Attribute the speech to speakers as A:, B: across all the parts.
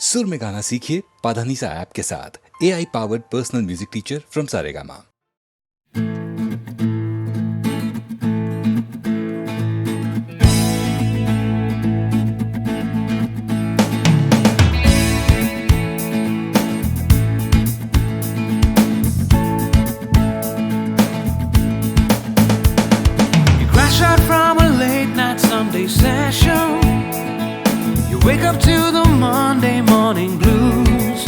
A: सुर में गाना सीखिए पाधानीसा ऐप के साथ AI powered personal music teacher from Saregama.
B: Crash out from a late night Sunday session. You wake up to the Monday morning blues,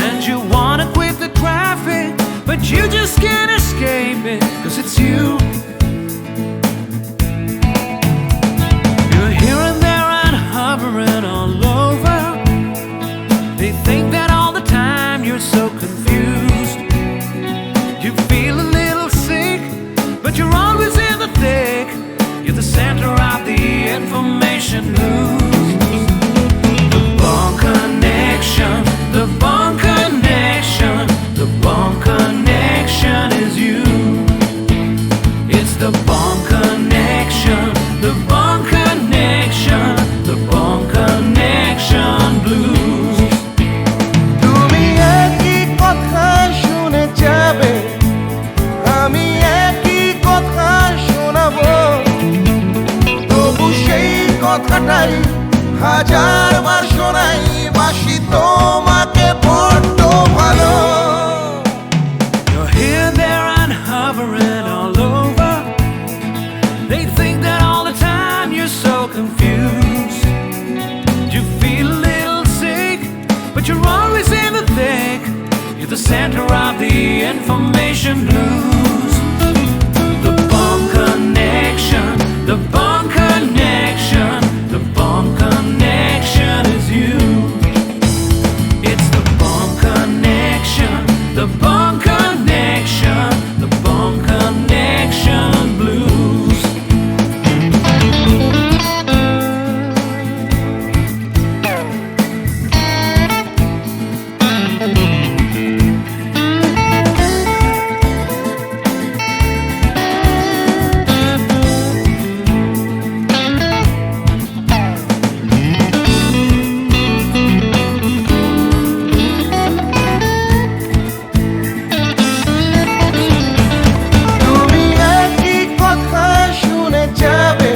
B: and you wanna quit the traffic, but you just can't escape it, 'cause it's you. You're here and there and hovering all over. They think that all the time you're so confused. You feel a little sick, but you're always in the thick. You're the center of the information news. The Bond Connection, the Bond Connection, the Bond Connection is you. It's the Bond Connection, the Bond Connection, the Bond Connection blues.
C: তুমি একই কথা শুনে যাবে, আমি একই কথা শোনাবো, তবু সেই কথাটাই হাজারবার শোনাই, বাসি তোমাকে বড্ড ভালো।
B: You're here, there, and hovering all over. They think that all the time you're so confused. You feel a little sick, but you're always in the thick. You're the center of the information news. The Bond Connection, the Bond Connection, the Bond Connection is you. It's the Bond Connection, the Bond Connection, the Bond Connection blues.
C: তুমি একই কথা শুনে যাবে,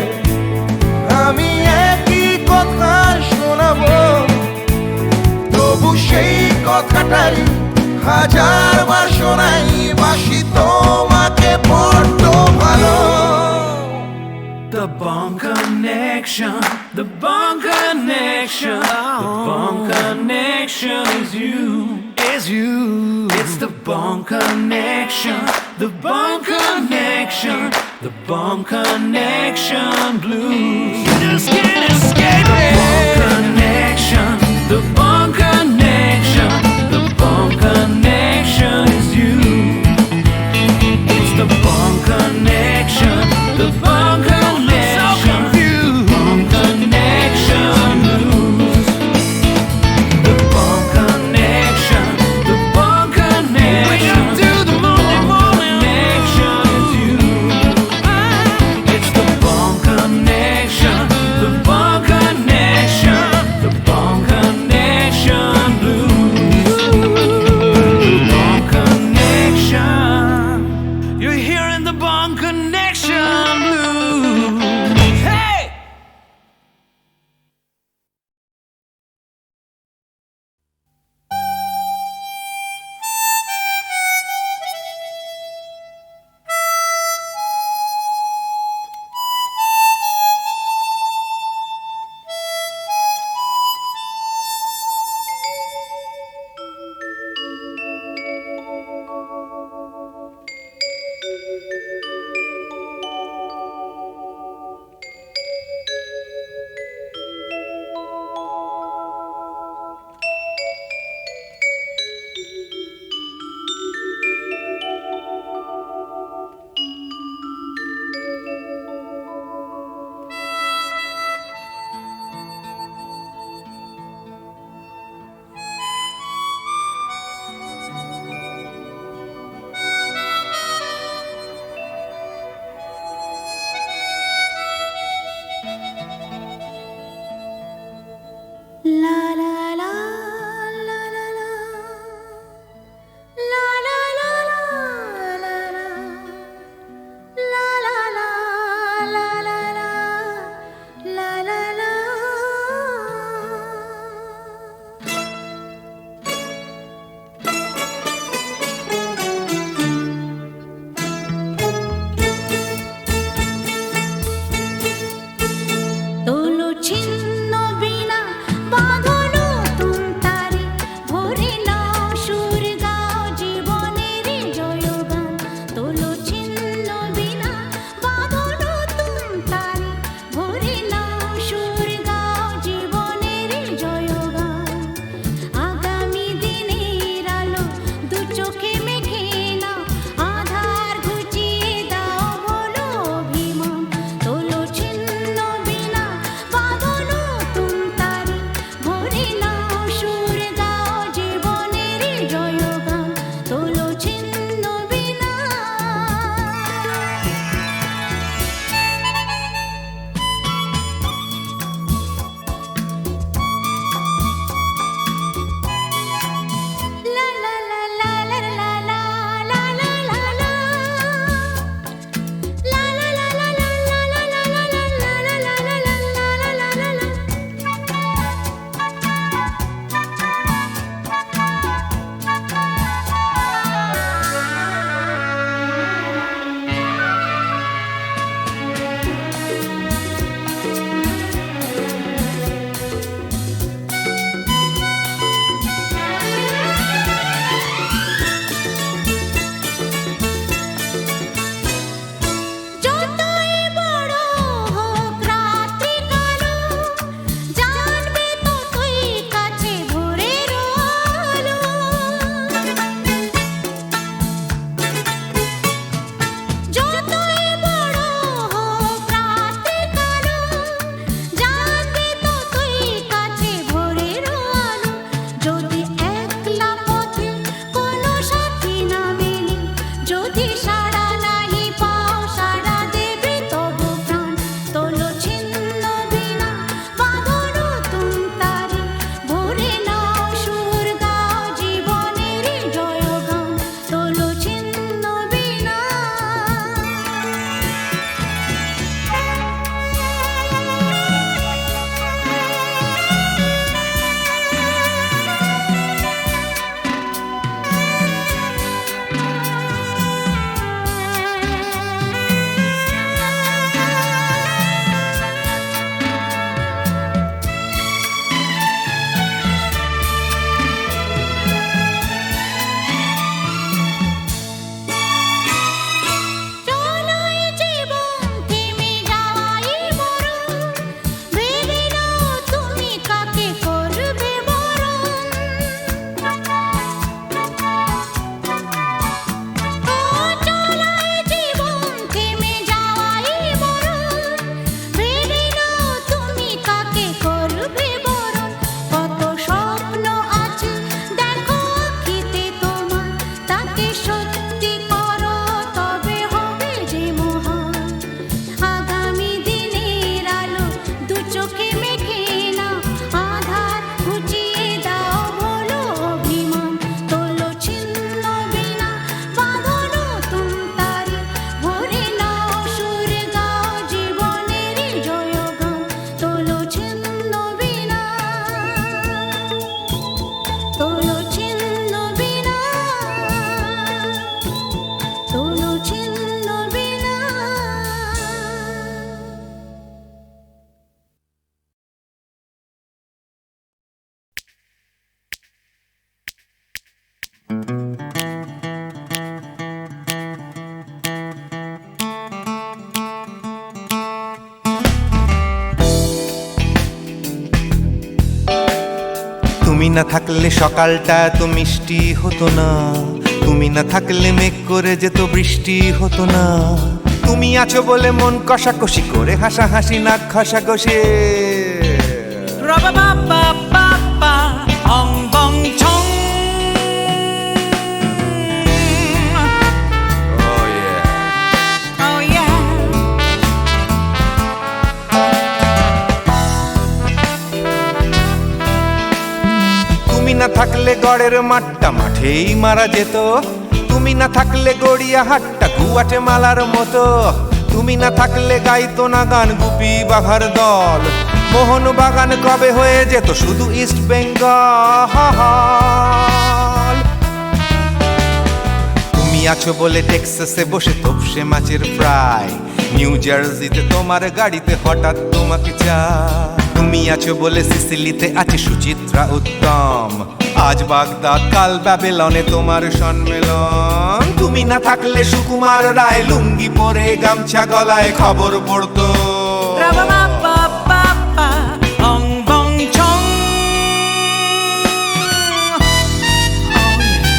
C: আমি একই কথা শোনাবো, তবু সেই কথাটাই হাজারবার শোনাই, বাসি তোমাকে বড্ড ভালো।
B: The Bond Connection, the Bond Connection, the Bond Connection is you, is you. It's the Bond Connection, the Bond Connection, the Bond Connection blues. You just can't escape it. The Bond Connection, the Bond Connection, the Bond Connection is you. It's the Bond Connection, the Bond Connection, Bond Connection blues. The Bond Connection, the Bond Connection. Wake up to the Monday morning connection is you. It's the Bond Connection, the Bond Connection,
D: সুর গাও জীবনের জয়গান তোলো ছিন্ন বিনা লা লা লা লা লা লা লা লা লা লা লা La la la la la la la la la la la la la la la la. যতই বড় হোক রাত্রি কালো জানবে ততই কাছে ভোরের আলো যতই বড় হোক রাত্রি কালো জানবে ততই কাছে ভোরের আলো যদি একলা পথে কোনো সাথী না মেলে যদি সাড়া নাহি পাও সাড়া দেবে তবু প্রাণ তোলো ছিন্ন বিনা বাঁধো নতুন তারে ভরে নাও সুর গাও জীবনের জয়গান তোলো ছিন্ন বিনা চলোই জীবন থেমে যাওয়াই মরণ ভেবে নাও তুমি কাকে করবে বরণ চলোই জীবন থেমে যাওয়াই মরণ ভেবে নাও তুমি কাকে করবে বরণ কত স্বপ্ন আছে দেখো আঁখিতে তোমার তাকে সত্যি করো তবে হবে যে মহান আগামী দিনের আলো দু চোখে মেখে নাও আধার ঘুচিয়ে দাও বলো অভিমান তোলো ছিন্ন বিনা বাঁধো নতুন তারে ভরে নাও সুর গাও জীবনের জয়গান তোলো ছিন্ন বিনা তোলো ছিন্ন বিনা তোলো ছিন্ন বিনা
C: তুমি না থাকলে সকালটা তো মিষ্টি হতো না তুমি না থাকলে মেঘ করে যেত বৃষ্টি হতো না তুমি আছো বলে মন কষাকষি করে হাসাহাসি নাক ঘষাঘষি
B: Ra-ba-ba-ba-ba-ba, ong bong chong.
C: Oh yeah.
B: Oh yeah.
C: তুমি না থাকলে গড়ের মাঠটা মাঠেই মারা যেত তুমি না থাকলে গড়িয়া হাটটা গুয়াটে মালার মতো তুমি না থাকলে গাইতো না গান গুপি বাঘার দল মোহন বাগান কবে হয়ে যেত শুধু ইস্ট বেঙ্গল তুমি আছো বলে টেক্সাসে বসে তপসে মাছের ফ্রাই নিউ জার্সিতে তোমার গাড়িতে হঠাৎ তোমাকে চাই তুমি আছো বলে সিসিলিতে আছে সুচিত্রা উত্তম আজ বাগদাদ কাল ব্যাবিলনে তোমার সম্মেলন তুমি না থাকলে সুকুমার রায় লুঙ্গি পরে গামছা গলায় খবর পড়তো
B: Ra-ba-ba-ba-ba-ba, ong bong chong. Oh yeah.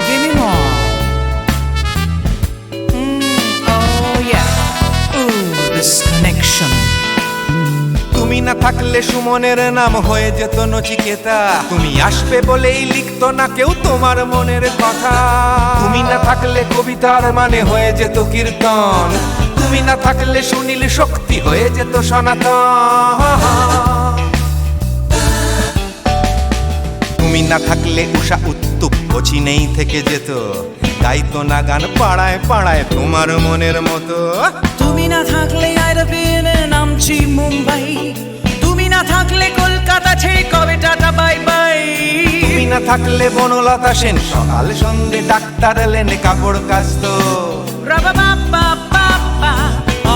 B: Give me more. Oh yeah. Ooh, this connection.
C: তুমি না থাকলে সুমনের নাম হয়ে যেত নচিকেতা। তুমি আসবে বলেই লিখতো না কেউ তোমার মনের কথা। তুমি না থাকলে কবিতার মানে হয়ে যেত কীর্তন। তুমি না থাকলে সুনীল শক্তি হয়ে যেত সনাতন। তুমি না থাকলে উষা উত্তুপ নেই থেকে যেত, গাইতো না গান পাড়ায় পাড়ায় তোমার মনের মতো।
E: তুমি না থাকলে আইরবিনে নামছি মুম্বাই, তুমি না থাকলে কলকাতা ছেড়ে কবে টাটা বাই বাই।
C: তুমি না থাকলে বনলতা সেন সকাল সন্ধে ডাক্তার লেনে কাপড় কাচতো।
E: রাবা বাবা বাবা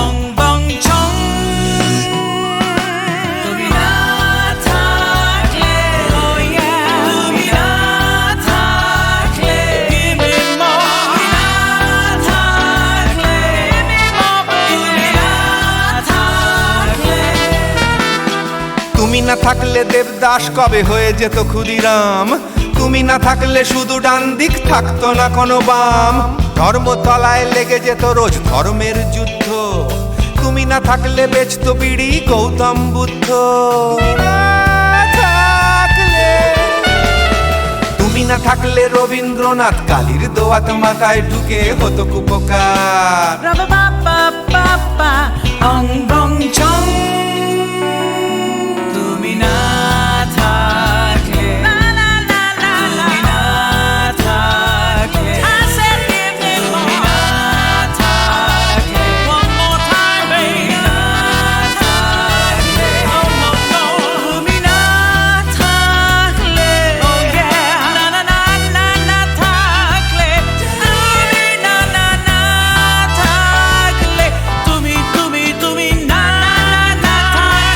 E: অং বং চং। তুমি না থাকলে oh yeah, তুমি না থাকলে give me more, তুমি না থাকলে give me more, তুমি না থাকলে।
C: তুমি না থাকলে দেবদাস কবে হয়ে যেত ক্ষুদিরাম। তুমি না থাকলে শুধু ডান দিক থাকতো না কোনো বাম। ধর্মতলায় লেগে যেত রোজ ধর্মের যুদ্ধ। তুমি না থাকলে বেচতো বিড়ি গৌতম বুদ্ধ। তুমি না থাকলে রবীন্দ্রনাথ কালীর দোয়াত মাথায় ঢুকে হতো কুপকার।
E: রাবা বাবা বাবা অং বং চং। তুমি না থাকলে লা লা লা লা, তুমি না থাকলে I said give me more, তুমি না থাকলে one more time baby, তুমি না থাকলে oh no no, তুমি না থাকলে oh yeah, না না না না না থাকলে, তুমি না না না থাকলে, তুমি না না না থাকলে।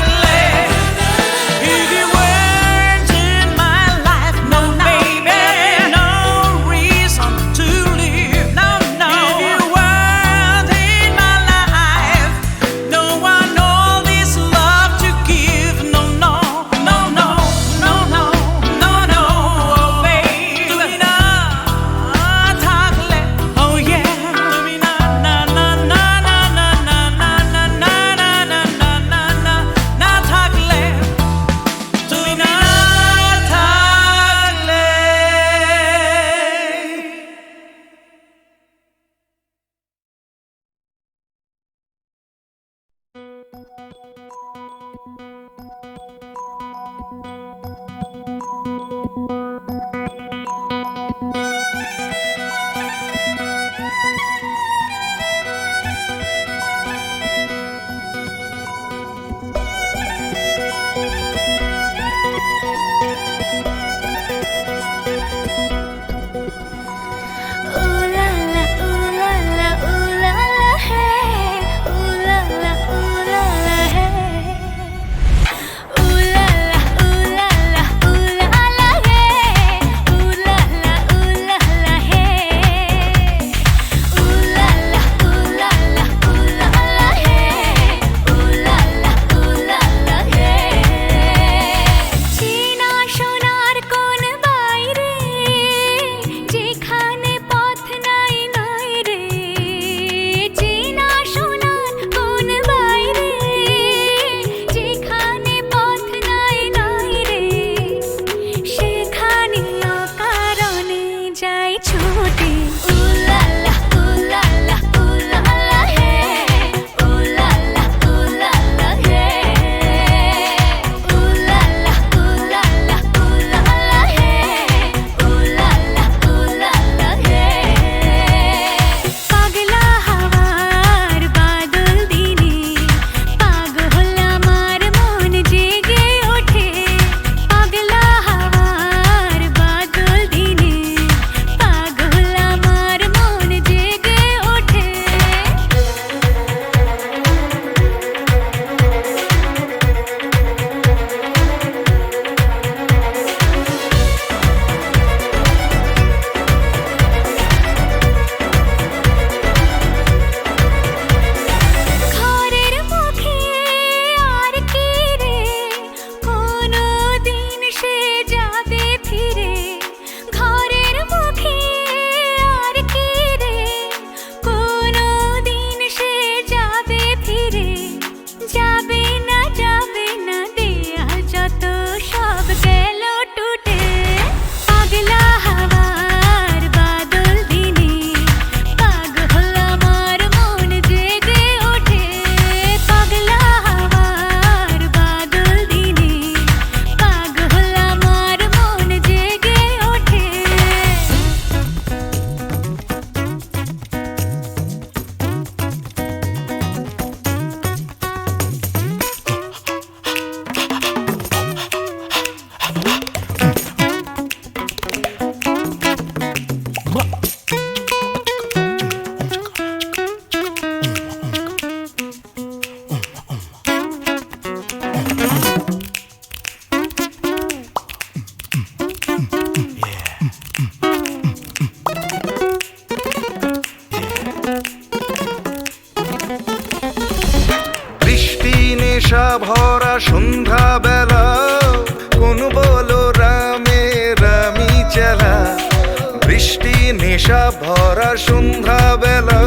F: সন্ধ্যা বেলা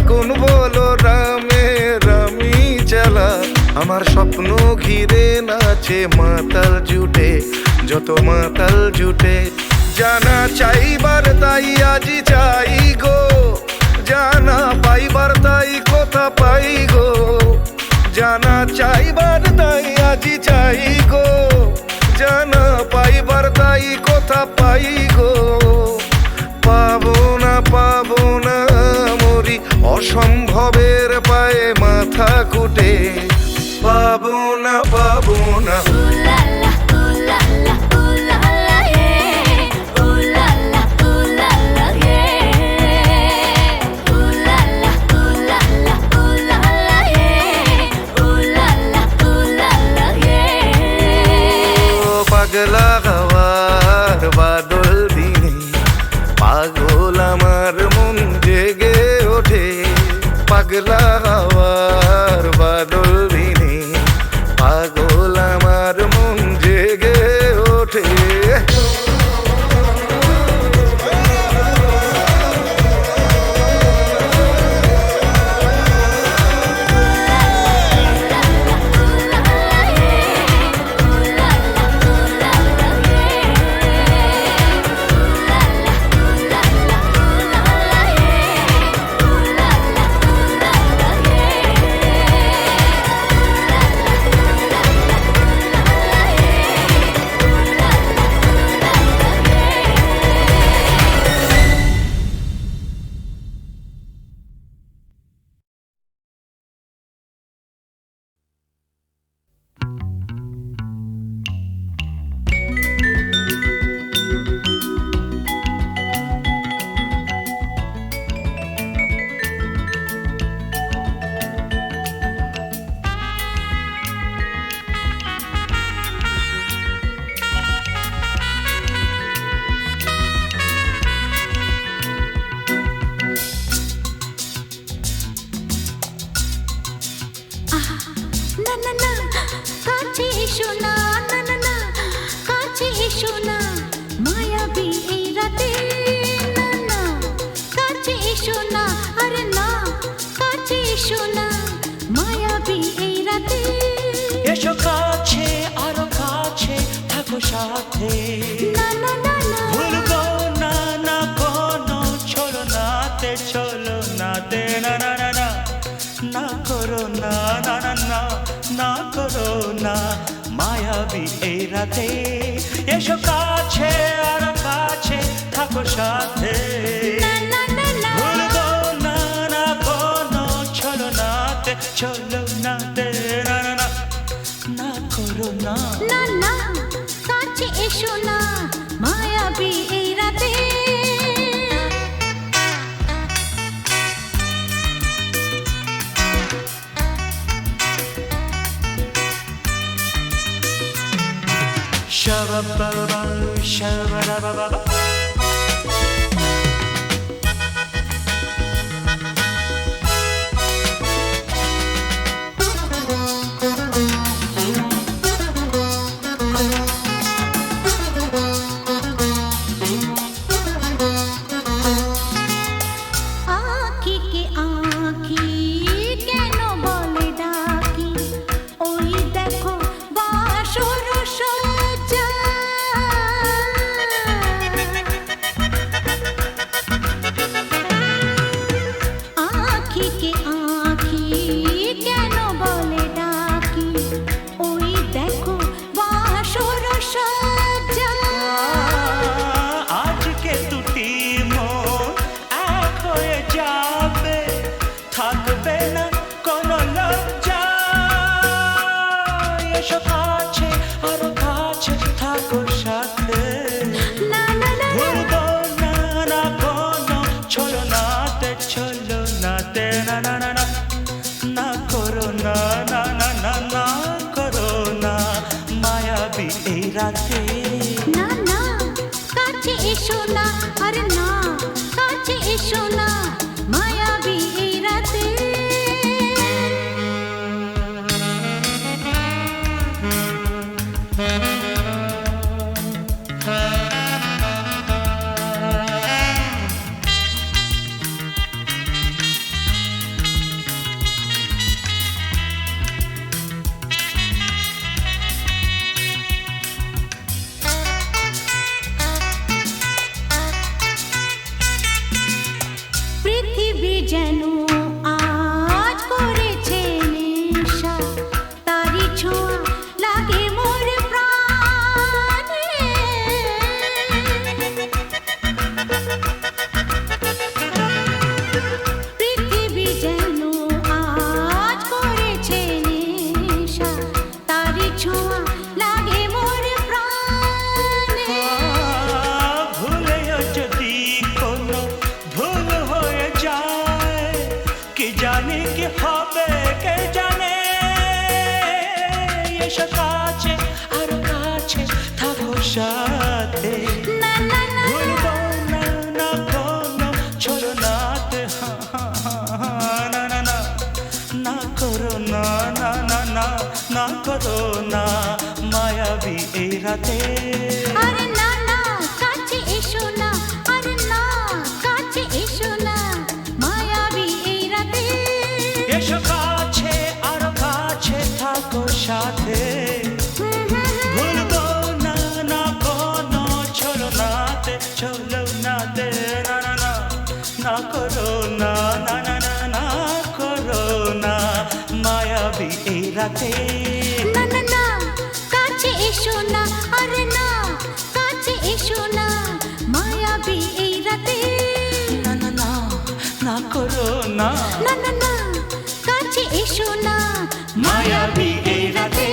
F: কোন বলো রামে রামি চালা আমার স্বপ্ন ঘিরে নাচে মাতাল জুটে যত মাতাল জুটে জানা চাইবার তাই আজি চাই গো জানা পাইবার তাই কথা পাই গো জানা চাইবার তাই আজি চাই গো জানা পাইবার তাই কথা পাই গো পাবো না মরি অসম্ভবের পায়ে মাথা কুটে পাবো না
D: Ooh la la, ooh la la, ooh la la, yeah. Ooh la la, ooh la la, yeah. Ooh la la, ooh la la, ooh la la, yeah. Ooh la la, ooh la la, yeah.
F: ও পাগলা হওয়ার বাদল দিনে পাগল আমার মন জেগে ওঠে পাগলা হওয়ার বাদল দিনে পাগল আমার মন জেগে ওঠে
D: না না না কাছে এসো না না না না কাছে এসো না মায়াবী এই রাতে না না কাছে এসো না আরে না কাছে এসো না মায়াবী এই রাতে
E: এসো কাছে আরো কাছে থাকো সাথে
D: না না না না
E: ভুলবো না না কোনো চলো নাতে না না না না না করো না না না না না করো না মায়াবী এই রাতে এসো কাছে আর কাছে থাকো সাথে
D: না না না না
E: ভুলবো না না কোনো চলো নাতে না না না না করো না
D: না না কাছে এসো না মায়াবী এই রাতে
E: Shabba-ba-ba, shabba-da-ba-ba-ba.
D: আঁখি কে আঁখি কেন বলে ডাকি ওই দেখো বাসর সজ্জা আঁখি কে আঁখি কেন বলে ডাকি ওই দেখো বাসর সজ্জা
E: আজকে দুটি মন এক হয়ে যাবে থাকবে না কোনো লজ্জা এসো কাছে আরো কাছে থাকো সাথে
D: না না না
E: ভুলবো না না কোনো চলো নাতে না না না না না করো না না না না না করো না মায়াবী এই রাতে
D: না না কাছে এসো না আরে না কাছে এসো না মায়াবী এই রাতে
B: সাথে
D: না না না
B: ভুলবো না না কোনো ছলনাতে না না না না করো না না না না না করো না মায়াবী এই রাতে
D: আরে না না কাছে এসো না আরে না কাছে এসো না মায়াবী এই রাতে
B: এসো কাছে আরো কাছে থাকো সাথে ভুলবো না না কোনো ছলনাতে ছলনাতে না না না না করো না না না না না করো না মায়াবী এই রাতে
D: না না না কাছে এসো না আরে না কাছে এসো না মায়াবী এই রাতে
B: না না না না করো না
D: না না না কাছে এসো না
B: মায়াবী এই রাতে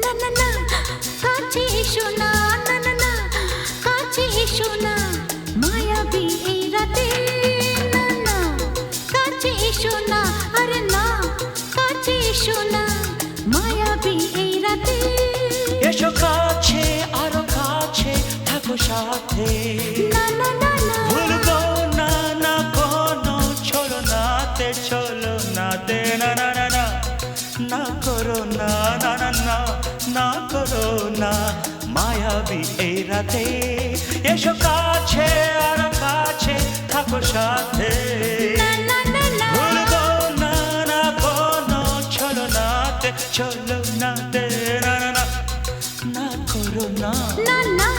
D: না না না কাছে এসো না না না না কাছে এসো না মায়াবী এই রাতে না না কাছে এসো না আরে না কাছে এসো না মায়াবী এই রাতে
B: এসো কাছে আরো কাছে থাকো সাথে
D: না না না না
B: ভুলবো না না কোনো ছলনাতে ছলনাতে না না না না না করো না না না না না করো না মায়াবী এই রাতে এসো কাছে আরো কাছে থাকো সাথে
D: না না না না
B: ভুলবো না না কোনো ছলনাতে ছলনাতে না না না না করো না
D: না না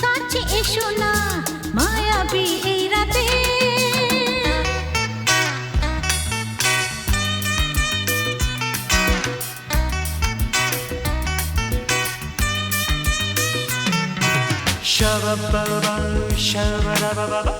D: কাছে এসো না মায়াবী এই রাতে
B: Shabba-ba-ba, shabba-da-ba-ba-ba.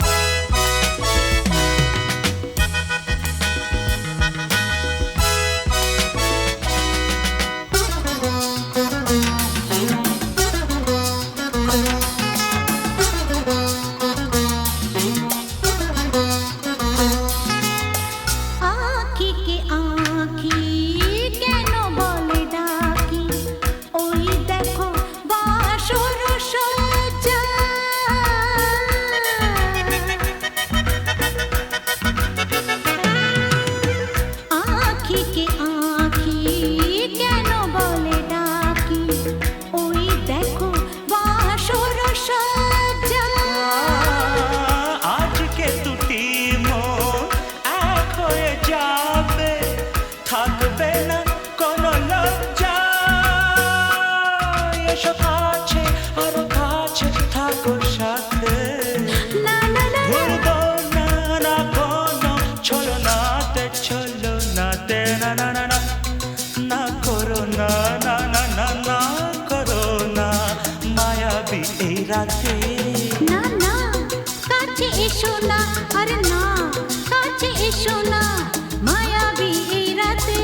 D: আঁখি কে আঁখি কেন বলে ডাকি ওই দেখো বাসর সজ্জা আঁখি কে আঁখি কেন বলে ডাকি ওই দেখো বাসর সজ্জা
B: আজকে দুটি মন এক হয়ে যাবে থাকবে না কোনো লজ্জা এসো কাছে আরো কাছে থাকো সাথে
D: না না না
B: ভুলবো না না কোনো ছলনাতে ছলনাতে না না না না না করো না না না না না করো না মায়াবী এই রাতে
D: না না কাছে এসো না আরে না কাছে এসো না মায়াবী এই রাতে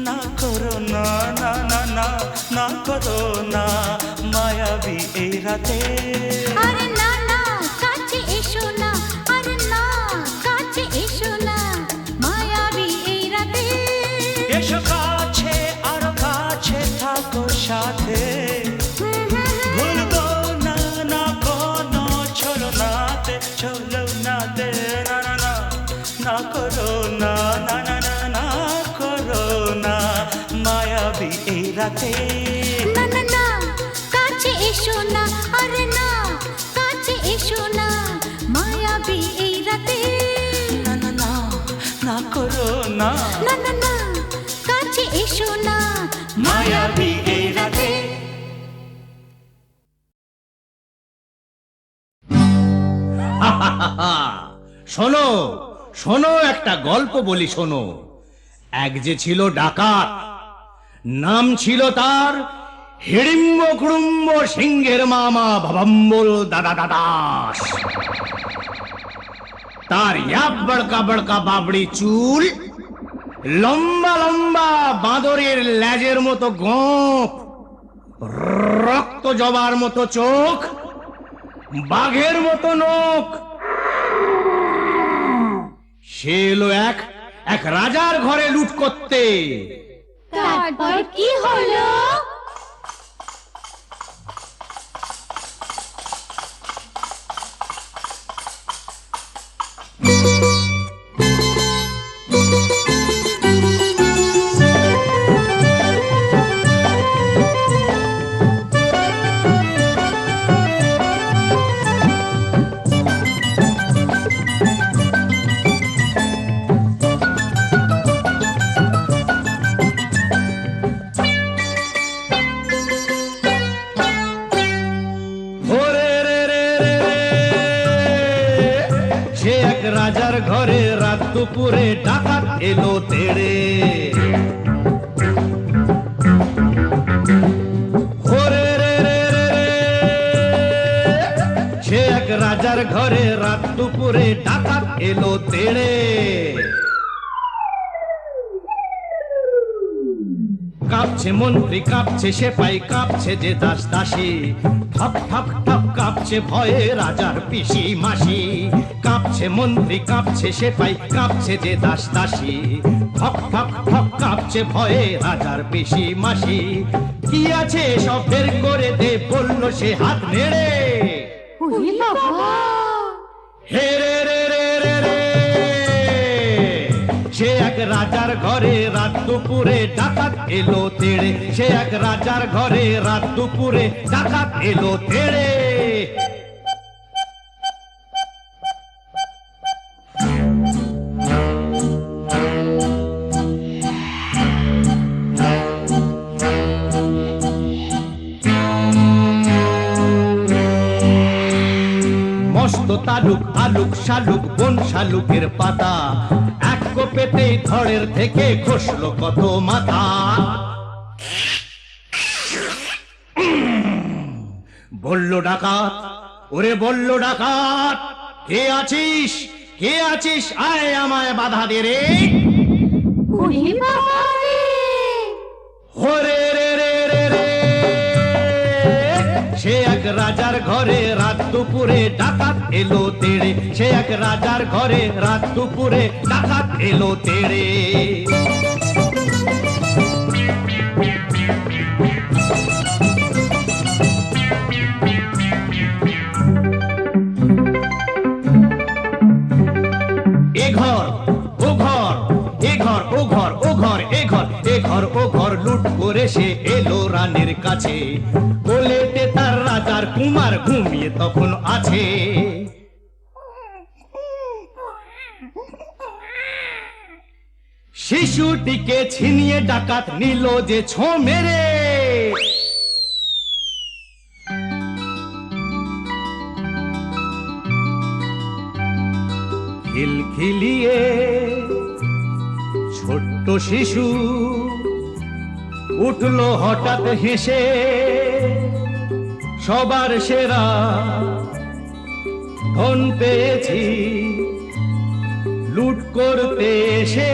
G: না করো না না না না না করো না মায়াবী এই রাতে
D: আরে না না কাছে এসো না আরে না কাছে এসো না মায়াবী এই রাতে
G: এসো কাছে আরো কাছে থাকো সাথে ভুলবো না না কোনো চলো নাতে না না না না করো না না না না না করো না মায়াবী এই রাতে
D: না না না কাছে এসো না আরে না কাছে এসো না মায়াবী এই রাতে
G: না না না না করো না
D: না না না কাছে এসো না
G: মায়াবী এই রাতে
H: শোনো শোনো একটা গল্প বলি শোনো এক যে ছিল ডাকাত নাম ছিল তার হিড়িম্ব কুড়ুম্ব সিংহের মামা ভবম্বল দাদা দাদাস তার ইয়াব বড়কা বড়কা বাবড়ি চুল লম্বা লম্বা বাঁদরের লেজের মতো গোঁফ রক্ত জবার মতো চোখ বাঘের মতো নখ সে এলো এক রাজার ঘরে লুট করতে
D: তারপর কি হলো
H: রাজার ঘরে রাত দুপুরে ডাকাত এলো তেড়ে সে এক রাজার ঘরে রাত দুপুরে ডাকাত এলো তেড়ে কাঁপছে মন্ত্রী কাঁপছে সেপাই কাঁপছে যে দাস দাসী ঠক ঠক ঠক কাঁপছে ভয়ে রাজার পিসি মাসি কাঁপছে মন্ত্রী কাঁপছে সেপাই কাঁপছে যে দাস দাসী ঠক ঠক ঠক কাঁপছে ভয়ে রাজার পিসি মাসি কি আছে সব বের করে দে বলল সে হাত নেড়ে
D: ওরে বাবা
H: হে রে রে রে রে রে সে এক রাজার ঘরে রাত দুপুরে ডাকাত এলো তেড়ে সে এক রাজার ঘরে রাত দুপুরে ডাকাত এলো তেড়ে মস্ত তালুক আলুক শালুক বন শালুকের পাতা এক কোপেতেই ধড়ের থেকে খসলো কত মাথা বলল ডাকাত ওরে বলল ডাকাত কে আছিস আয় আমায় বাধা দে রে
D: ওরে বাবা রে
H: ওরে রে রে রে রে সে এক রাজার ঘরে রাত দুপুরে ডাকাত এলো তেড়ে সে এক রাজার ঘরে রাত দুপুরে ডাকাত এলো তেড়ে এ ঘর ও ঘর এ ঘর ও ঘর ও ঘর এ ঘর এ ঘর ও ঘর লুট করে সে এলো রানীর কাছে কোলেতে তার রাজার কুমার ঘুমিয়ে তখন আছে শিশুটিকে ছিনিয়ে ডাকাত নিল যে ছো মেরে খিলখিলিয়ে ছোট্ট শিশু উঠলো হঠাৎ হেসে সবার সেরা ধন পেয়েছি লুট করতে এসে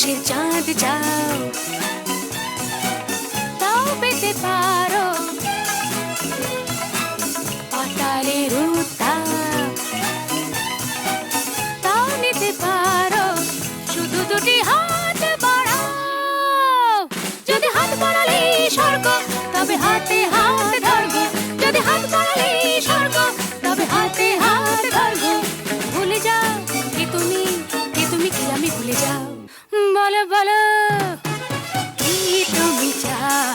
D: আকাশের চাঁদ যাও, তাও পেতে পারো পাতালের উত্তাপ, তাও নিতে পারো শুধু দুটি হাত বাড়াও। যদি হাত বাড়ালে স্বর্গ, তবে হাতে হাত ধরবো। যদি হাত বাড়ালে স্বর্গ, তবে হাতে হাত ধরবো। ভুলে যাও কে তুমি, কে তুমি, কি আমি ভুলে যাও। বলো বলো কি তুমি চাও।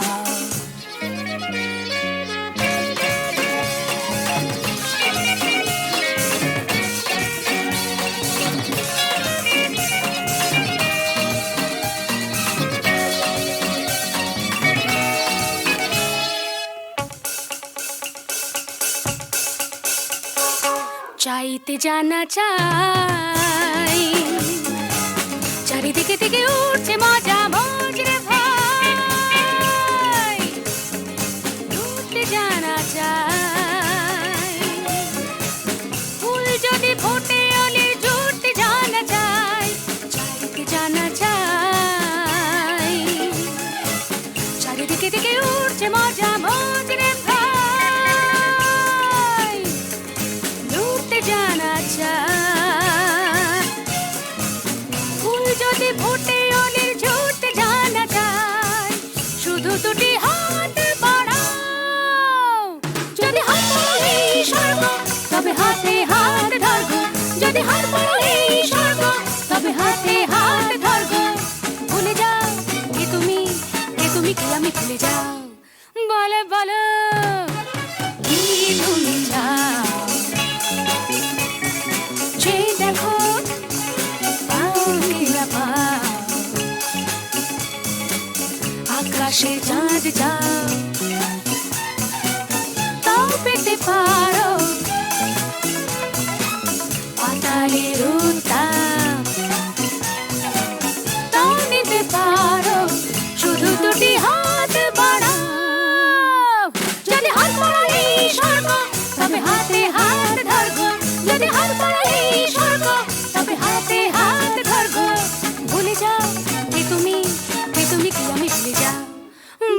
D: চাইতে জানা চাই, চারিদিকে থেকে উঠছে মজা মজরে ভাই। উঠতে জানা চাই, ফুল যদি ফোটে অলির জুটতে জানা চাই। চাইতে জানা চাই, চারিদিকে থেকে উঠছে মজা মজরে ভাই। লুটতে জানা চাই, ফুল যদি ফোটে অলির ঝুটতে জানা চাই। শুধু দুটি হাত বাড়াও। যদি হাত বাড়ালে স্বর্গ, তবে হাতে হাত ধরবো। যদি হাত বাড়ালে স্বর্গ, তবে হাতে হাত ধরবো। ভুলে যাও কে তুমি, কে তুমি, কি আমি ভুলে যাও। বলো বলো কি তুমি চাও। যে দেখো পাও কি না পাও, আকাশে চাঁদ যাও, তাও পেতে পারো পাতালের উত্তাপ, তাও নিতে পারো শুধু দুটি হাত বাড়াও। যদি হাত বাড়ালে স্বর্গ, তবে হাতে হাত ধরবো। যদি হাত বাড়ালে স্বর্গ, তবে হাতে হাত ধরবো। ভুলে যাও কে তুমি, কে তুমি, কি আমি ভুলে যাও।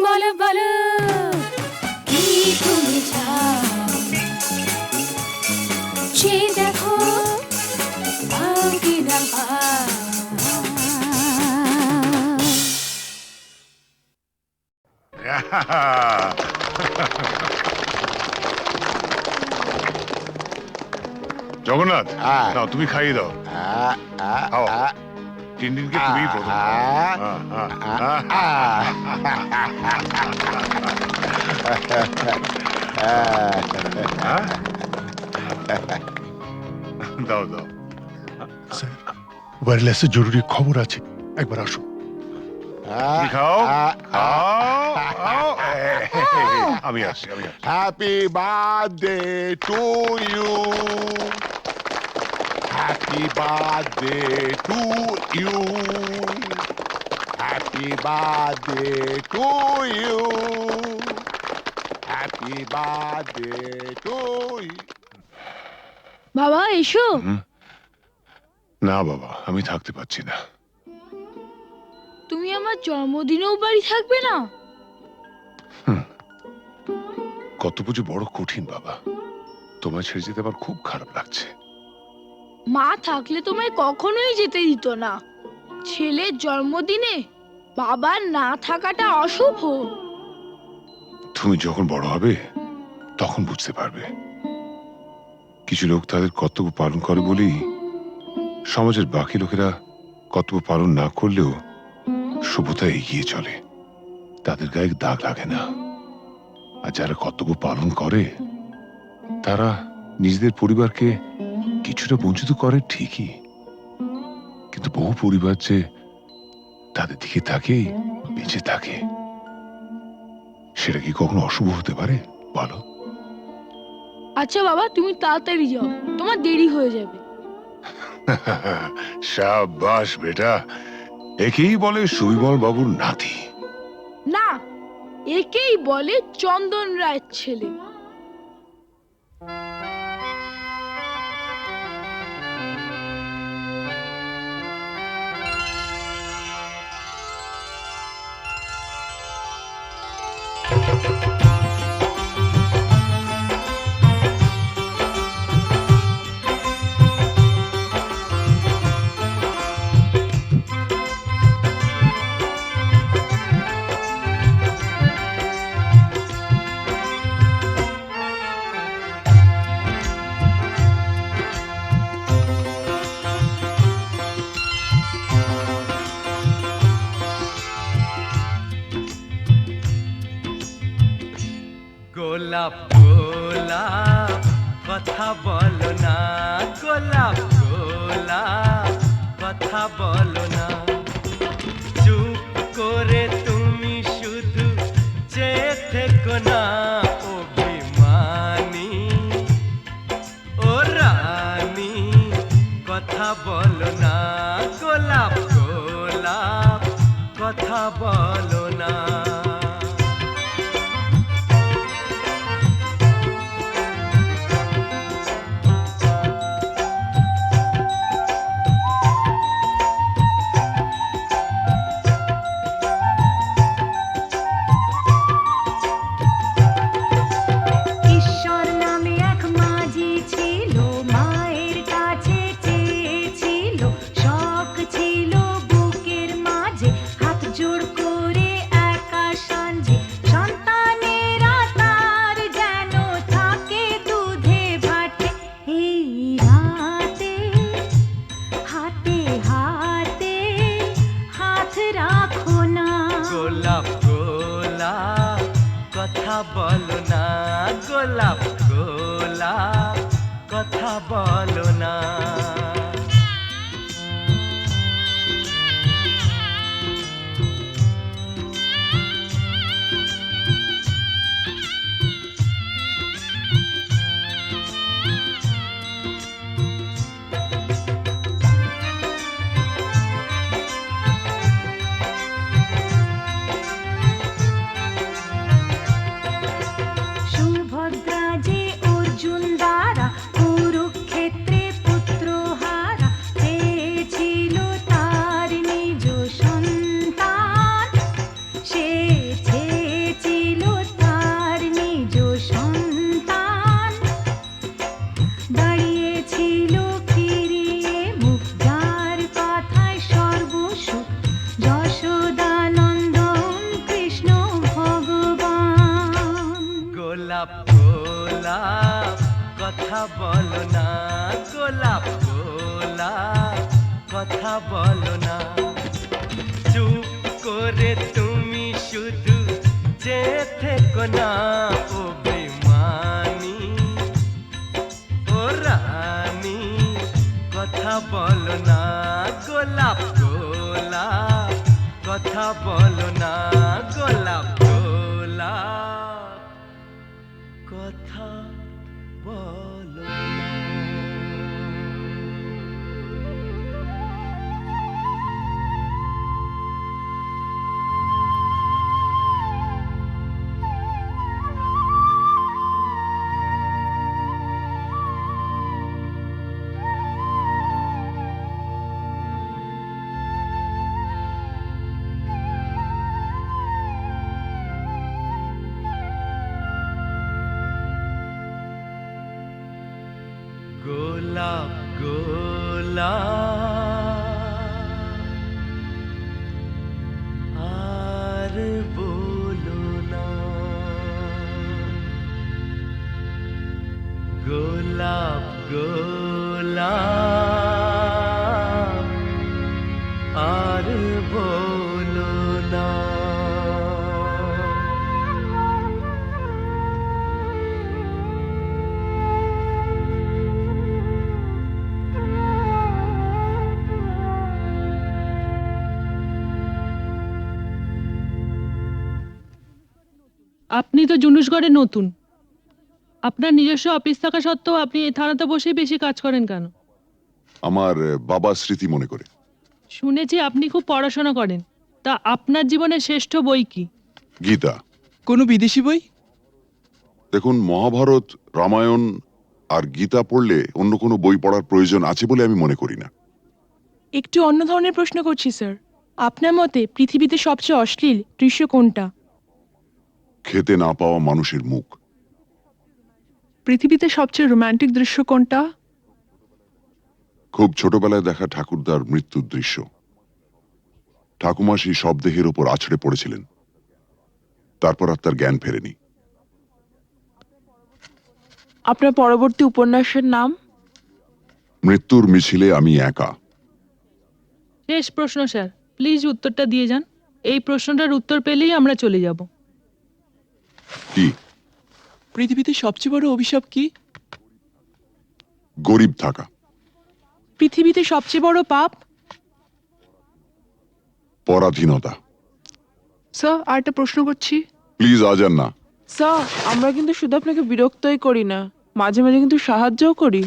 D: বলো বলো কি তুমি চাও। যে দেখো পাও কি না পাও।
I: জগন্নাথ, না তুমি খাইয়ে দাও। খাও। টিনটিনকে তুমিই প্রথম খাও। দাও দাও।
J: ওয়্যারলেসে জরুরি খবর আছে, একবার আসো।
I: তুমি খাও খাও খাও। আমি আসছি, আমি আসছি।
J: Happy birthday to you, happy birthday to you, happy birthday to you, happy birthday to you.
K: বাবা এসো।
I: না বাবা, আমি থাকতে পারছি না।
K: তুমি আমার জন্মদিনেও বাড়ি থাকবে না?
I: কত পুজো বড় কঠিন বাবা, তোমায় ছেড়ে যেতে আমার খুব খারাপ লাগছে।
K: মা থাকলে তোমায় কখনোই যেতে দিত না। ছেলের জন্মদিনে বাবার না থাকাটা অশুভ।
I: তুমি যখন বড় হবে তখন বুঝতে পারবে। কিছু লোক তাদের কর্তব্য পালন করে বলেই সমাজের বাকি লোকেরা কর্তব্য পালন না করলেও সভ্যতা এগিয়ে চলে, তাদের গায়ে দাগ লাগে না। আর যারা কর্তব্য পালন করে তারা নিজেদের পরিবারকে কিছুটা বঞ্চিত করে ঠিকই, কিন্তু বহু পরিবার যে তাদের দিকে তাকিয়ে বেঁচে থাকে, সেটা কি কখনো অশুভ হতে পারে বলো?
K: আচ্ছা বাবা, তুমি তাড়াতাড়ি যাও, তোমার দেরি হয়ে যাবে।
I: শাবাশ বেটা, একেই বলে সুবিমল বাবুর নাতি।
K: না, একেই বলে চন্দন রায়ের ছেলে।
F: গোলাপ গোলাপ কথা বলো না, গোলাপ গোলাপ কথা বলো না। চুপ করে তুমি শুধু চেয়ে থেকো না, অভিমানী ও রানী কথা বলো না, গোলাপ গোলাপ কথা বলো না।
D: ঈশ্বর নামে এক মাঝি ছিল, মায়ের কাছে চেয়েছিল, শখ ছিল বুকের মাঝে, হাত জোড় করে একা সাঞ্জে, সন্তানেরা তার যেন থাকে দুধে ভাটে। এই রাতে হাতে হাতে হাত রাখো না,
F: গোলাপ গোলাপ কথা বলো না, গোলাপ গোলাপ কথা বলো না।
D: সুভদ্রা যে অর্জুন দ্বারা কুরুক্ষেত্রে পুত্র হারা, চেয়েছিল তার নিজ সন্তান, সে চেয়েছিল তার নিজ সন্তান, দাঁড়িয়েছিল ফিরিয়ে মুখ, যার কথায় সর্বসুখ, যশোদানন্দন কৃষ্ণ ভগবান।
F: গোলাপ গোলাপ কথা বলো না, গোলাপ গোলাপ কথা বলো না। চুপ করে তুমি শুধু চেয়ে থেকো না, অভিমানী ও রানী কথা বলো না, গোলাপ গোলাপ কথা বলো না, গোলাপ গোলাপ কথা বলো না। গোলাপ গোলাপ আর বলো না, গোলাপ গোলাপ আর বলো না।
L: আপনি তো জুনুসগড়ে নতুন, আপনার নিজস্ব অফিস থাকা সত্ত্বেও আপনি এই থানাতে বসেই বেশি কাজ করেন কেন?
I: আমার বাবার স্মৃতি মনে করে।
L: শুনেছি আপনি খুব পড়াশোনা করেন, তা আপনার জীবনের শ্রেষ্ঠ বই কি?
I: গীতা।
M: কোনো বিদেশি বই?
I: দেখুন, মহাভারত, রামায়ণ আর গীতা পড়লে অন্য কোনো বই পড়ার প্রয়োজন আছে বলে আমি মনে করি না।
N: একটু অন্য ধরনের প্রশ্ন করছি স্যার, আপনার মতে পৃথিবীতে সবচেয়ে অশ্লীল দৃশ্য কোনটা?
I: খেতে না পাওয়া মানুষের মুখ।
N: পৃথিবীতে সবচেয়ে রোমান্টিক দৃশ্য কোনটা?
I: খুব ছোটবেলায় দেখা ঠাকুরদার মৃত্যুর দৃশ্য। ঠাকুমা সেই শবদেহের ওপর আছড়ে পড়েছিলেন, তারপর আর তার জ্ঞান ফেরেনি।
N: আপনার পরবর্তী উপন্যাসের নাম?
I: মৃত্যুর মিছিলে আমি একা।
L: শেষ প্রশ্ন স্যার, প্লিজ উত্তরটা দিয়ে যান। এই প্রশ্নটার উত্তর পেলেই আমরা চলে যাব।
I: কি?
N: পৃথিবীতে সবচেয়ে বড় অভিশাপ কি?
I: গরিব থাকা।
N: পৃথিবীতে সবচেয়ে বড় পাপ?
I: পরাধীনতা।
N: স্যার আর একটা প্রশ্ন করছি।
I: প্লিজ আজ আর না।
N: স্যার আমরা কিন্তু শুধু আপনাকে বিরক্তই করি না, মাঝে মাঝে কিন্তু সাহায্যও করি।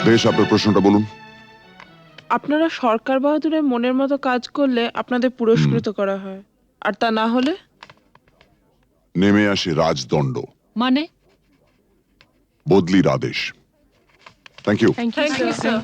I: বেশ, আপনার প্রশ্নটা বলুন।
N: আপনারা সরকার বাহাদুরের মনের মতো কাজ করলে আপনাদের পুরস্কৃত করা হয়, আর তা না হলে?
I: নেমে আসে রাজদণ্ড,
L: মানে?
I: বদলির আদেশ। Thank you.
N: Thank you sir.